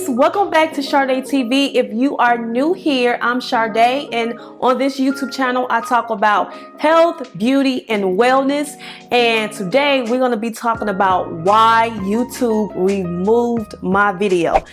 ladies, welcome back to Sharde TV. If you are new here, I'm Sharde, and on this YouTube channel I talk about health, beauty, and wellness. And today we're going to be talking about why YouTube removed my video.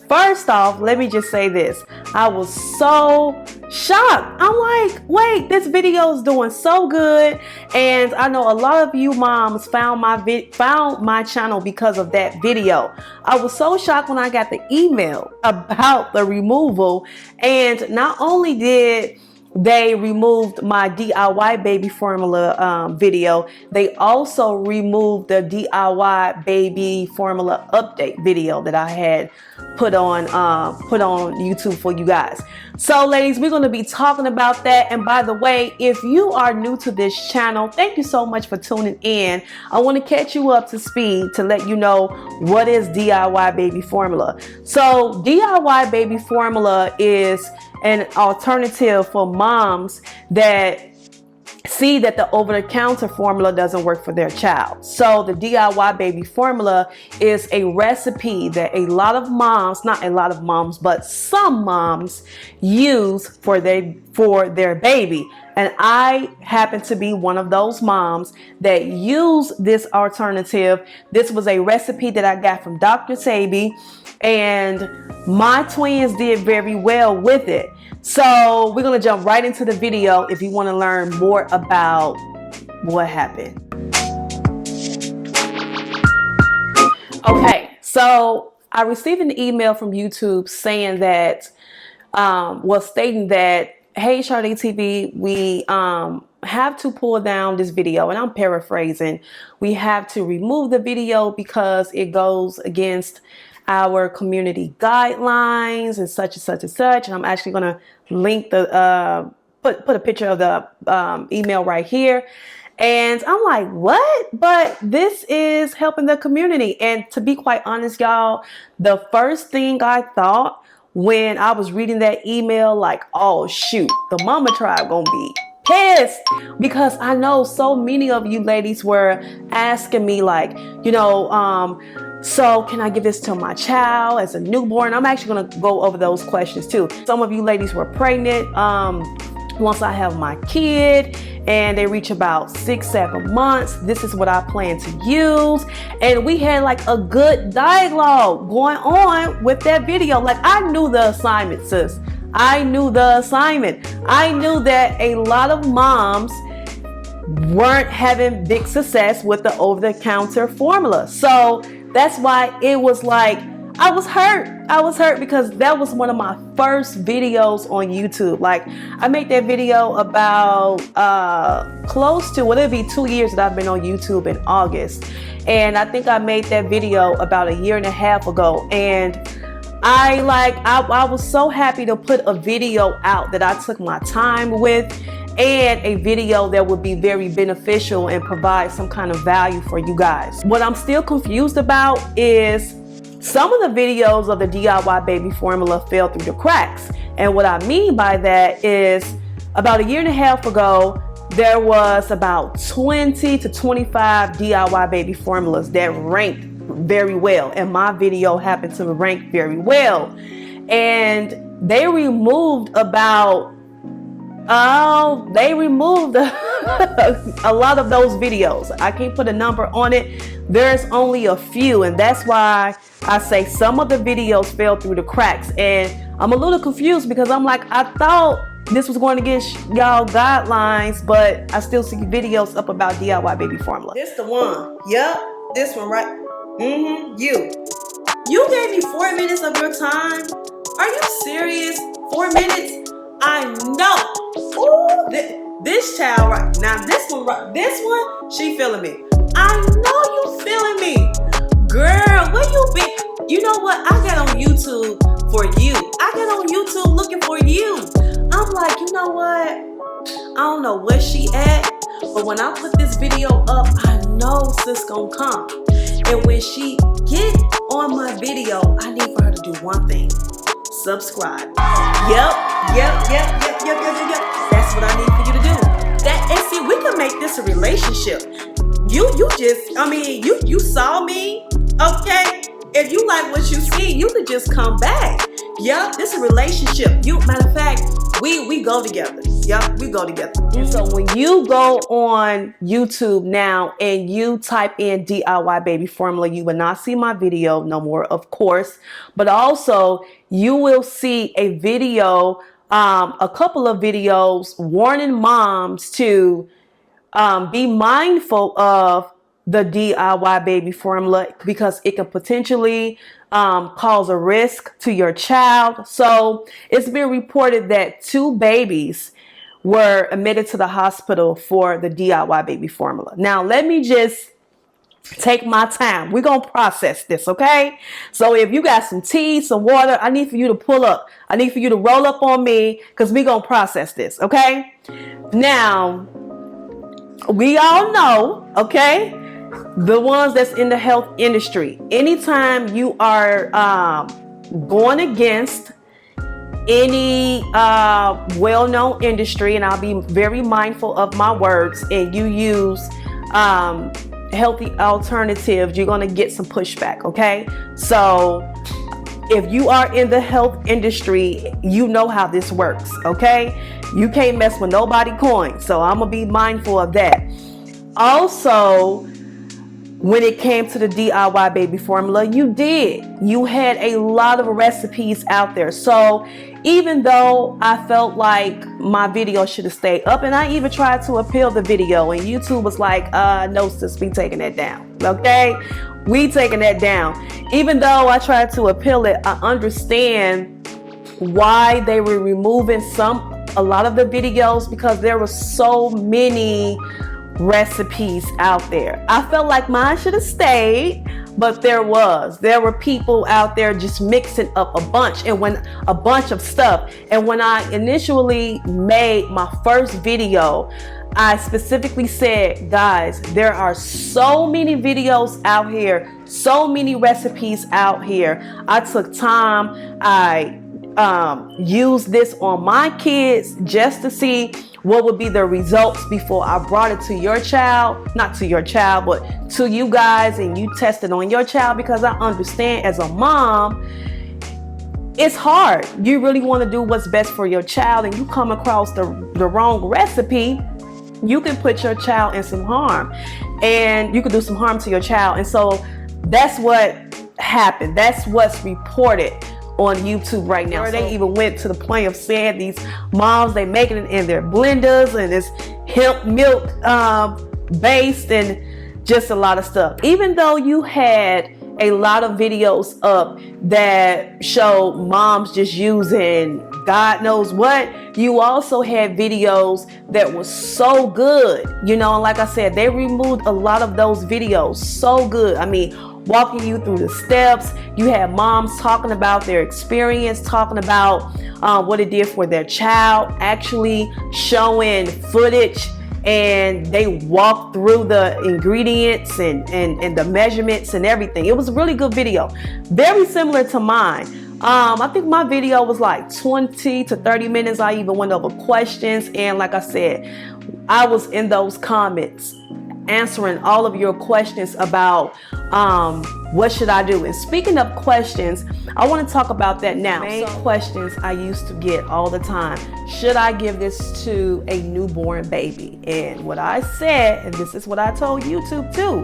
First off, let me just say this. I was so shocked. I'm like, wait, this video is doing so good. And I know a lot of you moms found my channel because of that video. I was so shocked when I got the email about the removal. And not only did they removed my DIY baby formula video, they also removed the DIY baby formula update video that I had put on YouTube for you guys. So ladies, we're going to be talking about that. And by the way, if you are new to this channel, thank you so much for tuning in. I want to catch you up to speed to let you know what is DIY baby formula. So DIY baby formula is an alternative for moms that see that the over-the-counter formula doesn't work for their child. So the DIY baby formula is a recipe that a lot of moms, not a lot of moms, but some moms use for their baby. And I happen to be one of those moms that use this alternative. This was a recipe that I got from Dr. Sebi, and my twins did very well with it. So we're going to jump right into the video if you want to learn more about what happened. Okay, so I received an email from YouTube saying that, stating that, hey, Sharde TV, we have to pull down this video, and I'm paraphrasing. We have to remove the video because it goes against our community guidelines and such and such and such. And I'm actually going to link the put a picture of the email right here. And I'm like, what? But this is helping the community. And to be quite honest, y'all, the first thing I thought when I was reading that email, like, oh shoot, the mama tribe gonna be pissed, because I know so many of you ladies were asking me, like, you know, so can I give this to my child as a newborn? I'm actually going to go over those questions too. Some of you ladies were pregnant once I have my kid and they reach about 6-7 months. This is what I plan to use. And we had like a good dialogue going on with that video. Like, I knew the assignment, sis. I knew the assignment. I knew that a lot of moms weren't having big success with the over-the-counter formula. So that's why it was like, I was hurt. I was hurt because that was one of my first videos on YouTube. Like, I made that video about close to, well, it'll be 2 years that I've been on YouTube in August. And I think I made that video about 1.5 years ago. And I was so happy to put a video out that I took my time with, and a video that would be very beneficial and provide some kind of value for you guys. What I'm still confused about is some of the videos of the DIY baby formula fell through the cracks. And what I mean by that is about 1.5 years ago, there was about 20 to 25 DIY baby formulas that ranked very well. And my video happened to rank very well. And they removed about they removed a lot of those videos. I can't put a number on it. There's only a few, and that's why I say some of the videos fell through the cracks. And I'm a little confused because I'm like, I thought this was going against y'all guidelines, but I still see videos up about DIY baby formula. This the one. Yep, this one, right? You gave me 4 minutes of your time. Are you serious? 4 minutes? I know. Ooh, this child right now, this one, she feeling me. I know you feeling me. Girl, where you been? You know what? I got on YouTube for you. I got on YouTube looking for you. I'm like, you know what? I don't know where she at, but when I put this video up, I know sis gonna come. And when she get on my video, I need for her to do one thing. Subscribe. Yep. That's what I need for you to do. And see, we can make this a relationship. You saw me, okay? If you like what you see, you could just come back. Yup, this is a relationship. Matter of fact, we go together. Yup, we go together. And so when you go on YouTube now and you type in DIY baby formula, you will not see my video no more, of course, but also you will see a video, a couple of videos warning moms to be mindful of the DIY baby formula because it can potentially cause a risk to your child. So it's been reported that 2 babies were admitted to the hospital for the DIY baby formula. Now, let me just take my time. We're going to process this, okay? So if you got some tea, some water, I need for you to pull up. I need for you to roll up on me because we're going to process this, okay? Now, we all know, okay, the ones that's in the health industry, anytime you are going against any well-known industry, and I'll be very mindful of my words, and you use healthy alternatives, you're going to get some pushback, okay? So if you are in the health industry, you know how this works, okay? You can't mess with nobody coin, so I'm going to be mindful of that. Also, when it came to the DIY baby formula, you had a lot of recipes out there. So even though I felt like my video should have stayed up, and I even tried to appeal the video, and YouTube was like, no sis, we taking that down, okay? We taking that down. Even though I tried to appeal it, I understand why they were removing a lot of the videos, because there were so many recipes out there. I felt like mine should have stayed, but there were people out there just mixing up a bunch of stuff. And when I initially made my first video, I specifically said, guys, there are so many videos out here, so many recipes out here. I took time, I used this on my kids just to see what would be the results before I brought it to your child, not to your child, but to you guys, and you test it on your child, because I understand as a mom, it's hard. You really want to do what's best for your child, and you come across the wrong recipe, you can put your child in some harm, and you could do some harm to your child. And so that's what happened. That's what's reported on YouTube right now. So they even went to the point of saying these moms, they making it in their blenders, and it's hemp milk based, and just a lot of stuff. Even though you had a lot of videos up that show moms just using God knows what, you also had videos that were so good, you know, and like I said, they removed a lot of those videos so good. I mean, walking you through the steps. You had moms talking about their experience, talking about what it did for their child, actually showing footage, and they walked through the ingredients and the measurements and everything. It was a really good video, very similar to mine. I think my video was like 20 to 30 minutes. I even went over questions, and like I said, I was in those comments answering all of your questions about what should I do. And speaking of questions, I want to talk about that now. Main questions I used to get all the time: should I give this to a newborn baby? And what I said, and this is what I told YouTube too,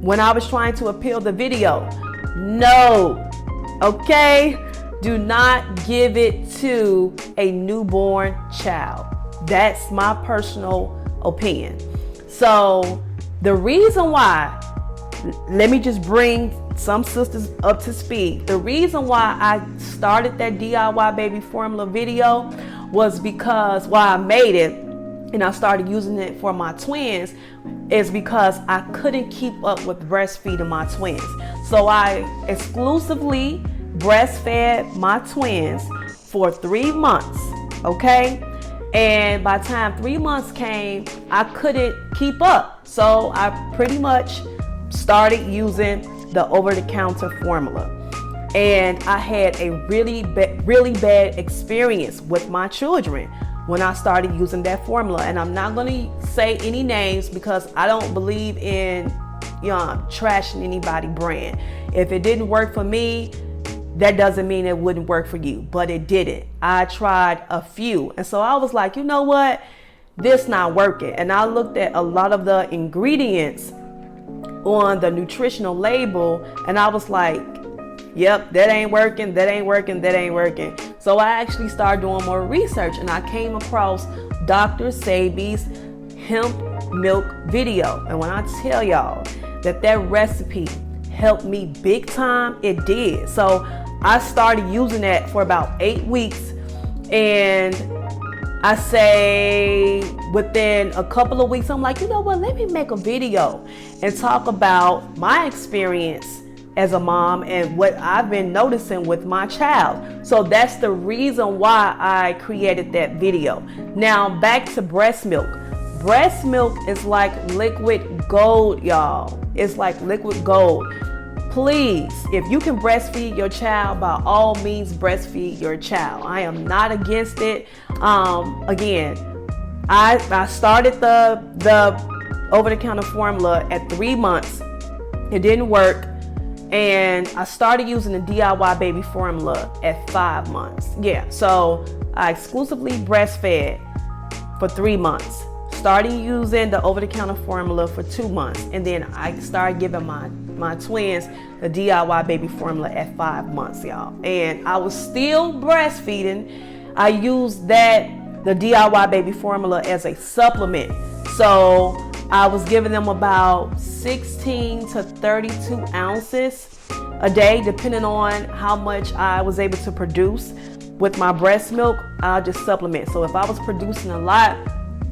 when I was trying to appeal the video: no, okay, do not give it to a newborn child. That's my personal opinion. So the reason why, let me just bring some sisters up to speed. The reason why I started that DIY baby formula video was because why I made it, and I started using it for my twins, is because I couldn't keep up with breastfeeding my twins. So I exclusively breastfed my twins for 3 months, okay? And by the time 3 months came, I couldn't keep up. So I pretty much started using the over-the-counter formula. And I had a really bad experience with my children when I started using that formula. And I'm not going to say any names because I don't believe in trashing anybody brand. If it didn't work for me, that doesn't mean it wouldn't work for you, but it didn't. I tried a few. And so I was like, you know what? This not working. And I looked at a lot of the ingredients on the nutritional label, and I was like, yep, that ain't working, that ain't working, that ain't working. So I actually started doing more research, and I came across Dr. Sebi's hemp milk video. And when I tell y'all that recipe helped me big time, it did. So I started using that for about 8 weeks, and I say within a couple of weeks, I'm like, you know what, let me make a video and talk about my experience as a mom and what I've been noticing with my child. So that's the reason why I created that video. Now back to breast milk. Breast milk is like liquid gold, y'all. It's like liquid gold. Please, if you can breastfeed your child, by all means breastfeed your child. I am not against it. Again, I started the over-the-counter formula at 3 months. It didn't work. And I started using the DIY baby formula at 5 months. Yeah, so I exclusively breastfed for 3 months. Started using the over-the-counter formula for 2 months. And then I started giving my twins the DIY baby formula at 5 months, y'all. And I was still breastfeeding. I used the DIY baby formula as a supplement. So I was giving them about 16 to 32 ounces a day, depending on how much I was able to produce with my breast milk. I'll just supplement. So if I was producing a lot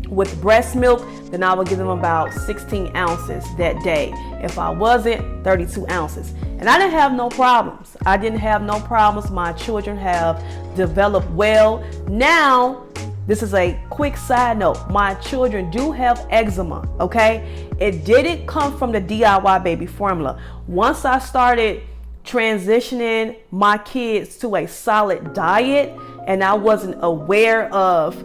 with breast milk, then I would give them about 16 ounces that day. If I wasn't, 32 ounces. And I didn't have no problems. I didn't have no problems. My children have developed well. Now, this is a quick side note. My children do have eczema, okay? It didn't come from the DIY baby formula. Once I started transitioning my kids to a solid diet, and I wasn't aware of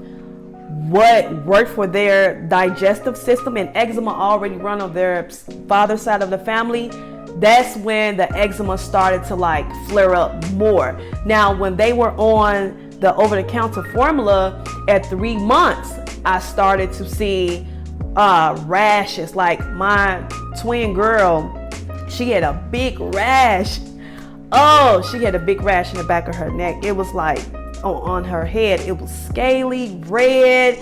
what worked for their digestive system, and eczema already run on their father's side of the family, that's when the eczema started to like flare up more. Now, when they were on the over-the-counter formula at 3 months, I started to see rashes. Like my twin girl, she had a big rash. Oh, she had a big rash in the back of her neck. It was like on her head. It was scaly, red.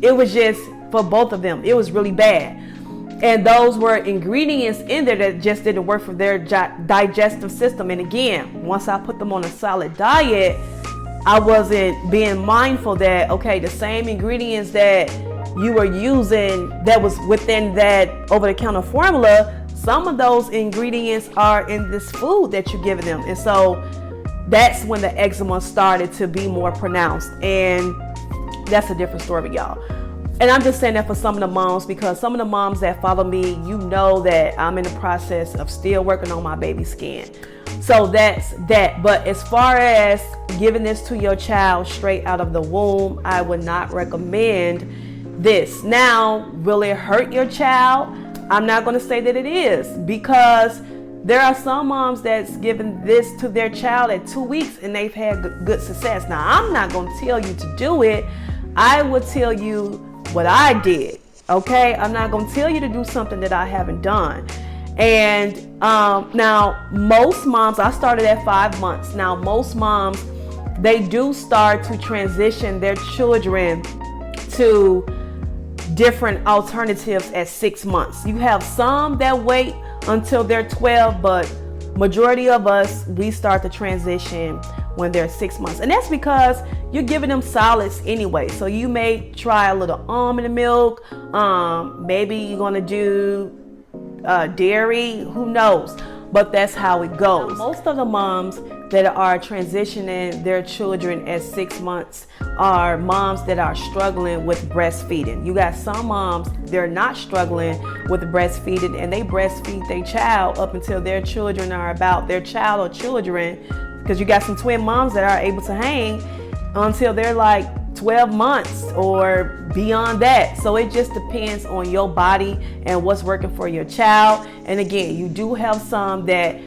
It was just, for both of them, it was really bad. And those were ingredients in there that just didn't work for their digestive system. And again, once I put them on a solid diet, I wasn't being mindful that, okay, the same ingredients that you were using that was within that over-the-counter formula, some of those ingredients are in this food that you're giving them. And so that's when the eczema started to be more pronounced. And that's a different story, y'all. And I'm just saying that for some of the moms, because some of the moms that follow me, you know that I'm in the process of still working on my baby skin. So that's that. But as far as giving this to your child straight out of the womb, I would not recommend this. Now, will it hurt your child? I'm not going to say that it is, because there are some moms that's given this to their child at 2 weeks and they've had good success. Now, I'm not going to tell you to do it. I will tell you what I did. Okay, I'm not going to tell you to do something that I haven't done. And now most moms, I started at 5 months. Now most moms, they do start to transition their children to different alternatives at 6 months. You have some that wait until they're 12, but majority of us, we start to transition when they're 6 months. And that's because you're giving them solids anyway. So you may try a little almond milk. Maybe you're going to do dairy, who knows? But that's how it goes. Most of the moms that are transitioning their children at 6 months are moms that are struggling with breastfeeding. You got some moms, they're not struggling with breastfeeding, and they breastfeed their child up until their children are about, their child or children, because you got some twin moms that are able to hang until they're like 12 months or beyond that. So it just depends on your body and what's working for your child. And again, you do have some that,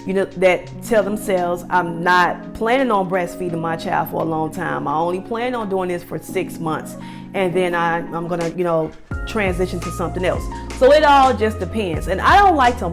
you know, that tell themselves, I'm not planning on breastfeeding my child for a long time. I only plan on doing this for 6 months. And then I'm gonna, you know, transition to something else. So it all just depends. And I don't like to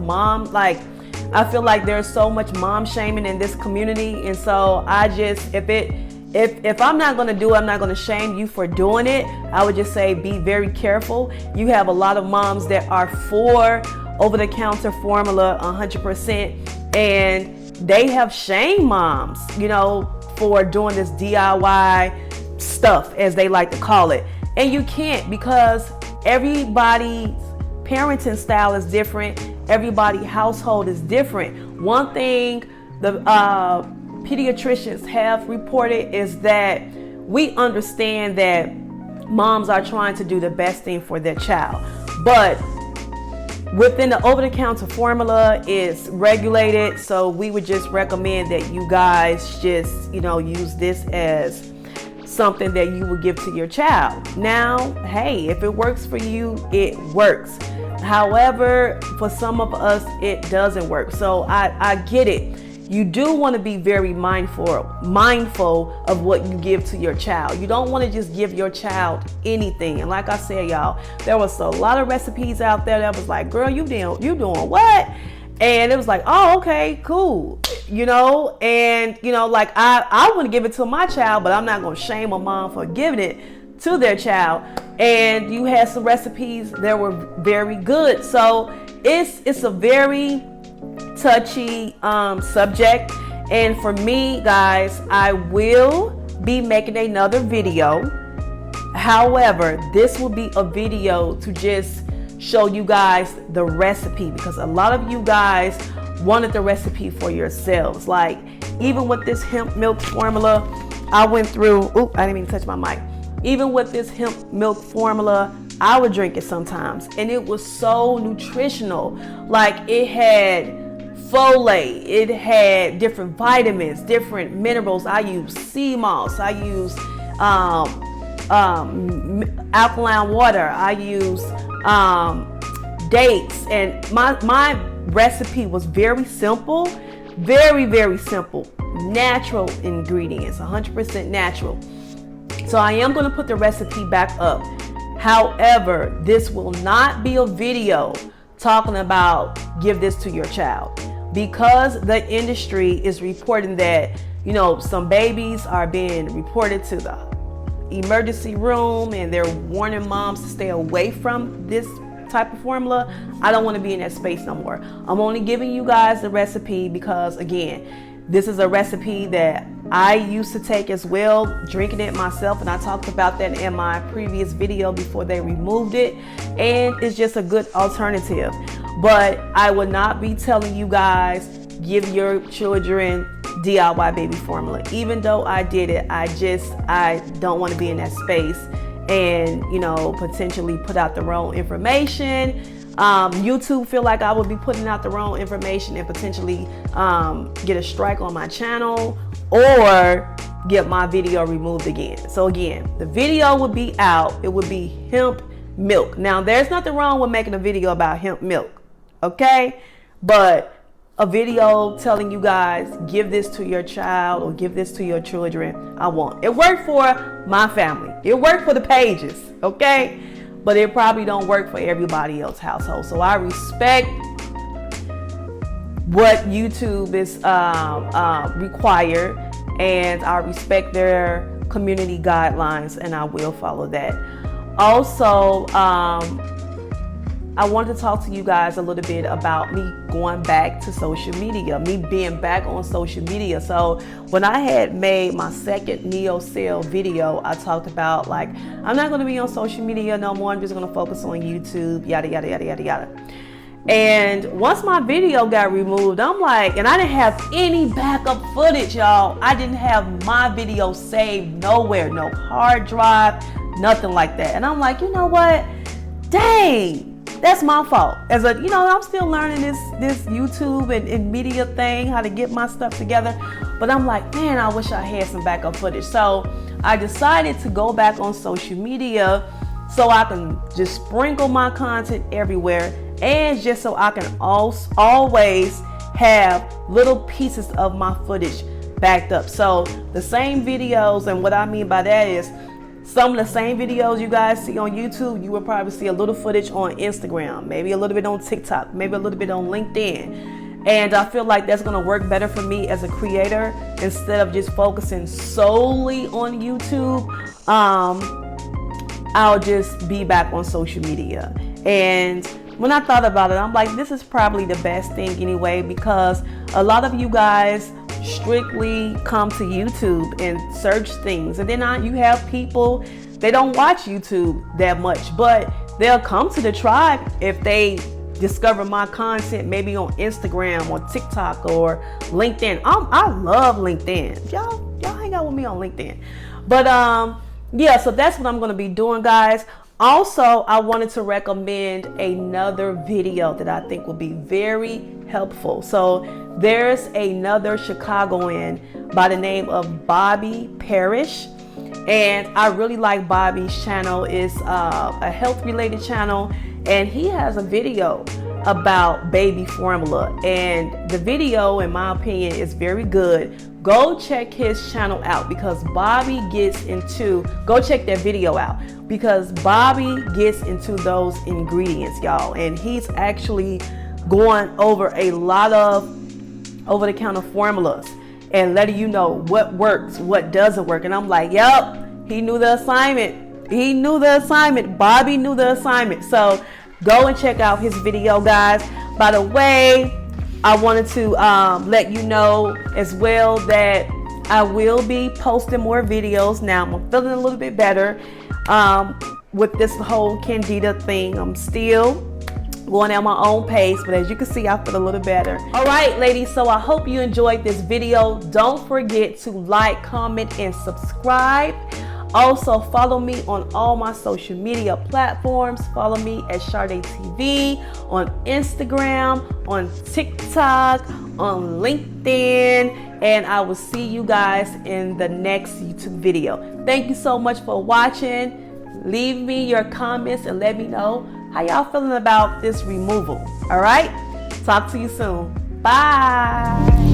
I feel like there's so much mom shaming in this community. And so I just, if I'm not going to do it, I'm not going to shame you for doing it. I would just say be very careful. You have a lot of moms that are for over-the-counter formula 100%, and they have shamed moms, you know, for doing this DIY stuff, as they like to call it. And you can't, because everybody's parenting style is different. Everybody's household is different. One thing the pediatricians have reported is that we understand that moms are trying to do the best thing for their child, but within the over-the-counter formula is regulated. So we would just recommend that you guys just, you know, use this as something that you would give to your child. Now, hey, if it works for you, it works. However, for some of us, it doesn't work. So I get it. You do want to be very mindful of what you give to your child. You don't want to just give your child anything. And like I said, y'all, there was a lot of recipes out there that was like, girl, you doing what? And it was like, oh, okay, cool. You know, and you know, like I want to give it to my child, but I'm not going to shame a mom for giving it to their child. And you had some recipes that were very good. So it's a very touchy subject. And for me, guys, I will be making another video. However, this will be a video to just show you guys the recipe, because a lot of you guys wanted the recipe for yourselves. Like even with this hemp milk formula, I went through, I didn't even touch my mic. Even with this hemp milk formula, I would drink it sometimes, and it was so nutritional. Like it had folate, it had different vitamins, different minerals. I use sea moss, I use alkaline water, I use dates, and my recipe was very simple, very, very simple, natural ingredients, 100% natural. So I am going to put the recipe back up. However, this will not be a video talking about give this to your child, because the industry is reporting that, you know, some babies are being reported to the emergency room and they're warning moms to stay away from this type of formula. I don't want to be in that space no more. I'm only giving you guys the recipe because, again, this is a recipe that I used to take as well, drinking it myself, and I talked about that in my previous video before they removed it, and it's just a good alternative. But I would not be telling you guys give your children DIY baby formula. Even though I did it, I don't want to be in that space and, you know, potentially put out the wrong information. YouTube feel like I would be putting out the wrong information and potentially get a strike on my channel or get my video removed again. So again, the video would be out. It would be hemp milk. Now, there's nothing wrong with making a video about hemp milk, okay? But a video telling you guys give this to your child or give this to your children, I won't. It worked for my family. It worked for the pages, okay? But it probably don't work for everybody else's household. So I respect what YouTube is required, and I respect their community guidelines, and I will follow that. Also, I wanted to talk to you guys a little bit about me going back to social media, me being back on social media. So when I had made my second 𝐁𝐿 video, I talked about like, I'm not going to be on social media no more. I'm just going to focus on YouTube, yada, yada, yada, yada, yada. And once my video got removed, I'm like, and I didn't have any backup footage, y'all. I didn't have my video saved nowhere, no hard drive, nothing like that. And I'm like, you know what? Dang. That's my fault. As a, you know, I'm still learning this YouTube and media thing, how to get my stuff together. But I'm like, man, I wish I had some backup footage. So I decided to go back on social media so I can just sprinkle my content everywhere, and just so I can always have little pieces of my footage backed up. So the same videos, and what I mean by that is some of the same videos you guys see on YouTube, you will probably see a little footage on Instagram, maybe a little bit on TikTok, maybe a little bit on LinkedIn. And I feel like that's going to work better for me as a creator. Instead of just focusing solely on YouTube, I'll just be back on social media. And when I thought about it, I'm like, this is probably the best thing anyway, because a lot of you guys strictly come to YouTube and search things, and then you have people, they don't watch YouTube that much, but they'll come to the tribe if they discover my content maybe on Instagram or TikTok or LinkedIn. I love LinkedIn. Y'all hang out with me on LinkedIn. But yeah, so that's what I'm going to be doing, guys. Also, I wanted to recommend another video that I think will be very helpful. So there's another Chicagoan by the name of Bobby Parrish, and I really like Bobby's channel. It's a health related channel, and he has a video about baby formula, and the video, in my opinion, is very good. Go check his channel out, because Bobby gets into, go check that video out, because Bobby gets into those ingredients, y'all, and he's actually going over a lot of over-the-counter formulas and letting you know what works, what doesn't work. And I'm like, yep, he knew the assignment. He knew the assignment. Bobby knew the assignment. So go and check out his video, guys. By the way, I wanted to let you know as well that I will be posting more videos. Now I'm feeling a little bit better with this whole candida thing. I'm still going at my own pace, but as you can see, I feel a little better. All right, ladies, so I hope you enjoyed this video. Don't forget to like, comment, and subscribe. Also, follow me on all my social media platforms. Follow me at Sharde TV on Instagram, on TikTok, on LinkedIn, and I will see you guys in the next YouTube video. Thank you so much for watching. Leave me your comments and let me know how y'all feeling about this removal. All right? Talk to you soon. Bye.